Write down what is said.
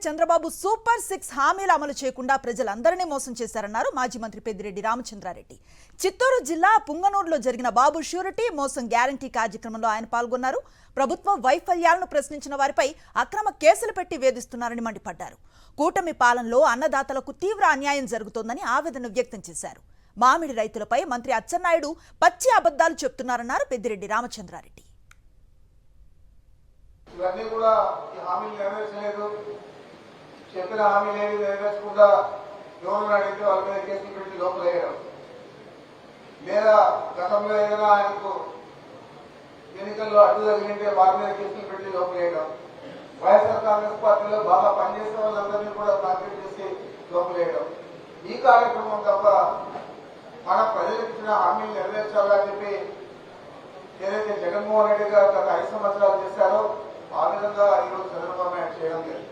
Chandrababu super 6 హామీలు అమలు చేయకుండా ప్రజలందరినీ మోసం చేశారన్నారు మాజీ మంత్రి పెద్దిరెడ్డి రామచంద్రారెడ్డి. చిత్తూరు జిల్లా పుంగనూరులో జరిగిన బాబు ష్యూరిటీ మోసం గ్యారంటీ కార్యక్రమంలో ఆయన పాల్గొన్నారు. ప్రభుత్వ వైఫల్యాలను ప్రశ్నించిన వారిపై అక్రమ కేసులు పెట్టి వేధిస్తున్నారని మండిపడ్డారు. కూటమి పాలనలో అన్నదాతలకు తీవ్ర అన్యాయం జరుగుతోందని ఆవేదన వ్యక్తం చేశారు. మామిడి రైతులపై మంత్రి అచ్చెన్నాయుడు పచ్చి అబద్ధాలు చెప్తున్నారన్నారు పెద్దిరెడ్డి రామచంద్రారెడ్డి. చెప్పిన హామీలు ఏవి నెరవేర్చకుండా గవర్నర్ అడిగితే వాళ్ళ మీద కేసులు పెట్టి లోపలేయడం, లేదా గతంలో ఏదైనా ఆయనకు ఎన్నికల్లో అడ్డు జరిగింటే వారి మీద కేసులు పెట్టి లోపలేయడం, వైఎస్ఆర్ కాంగ్రెస్ పార్టీలో బాగా పనిచేసే వాళ్ళందరినీ కూడా టార్గెట్ చేసి లోపలేయడం. ఈ కార్యక్రమం తప్ప మన ప్రజలకు ఇచ్చిన హామీలు నెరవేర్చాలని చెప్పి ఏదైతే జగన్మోహన్ రెడ్డి గారు గత 5 సంవత్సరాలు చేశారో ఆ విధంగా ఈరోజు చంద్రబాబు నాయుడు చేయడం లేదు.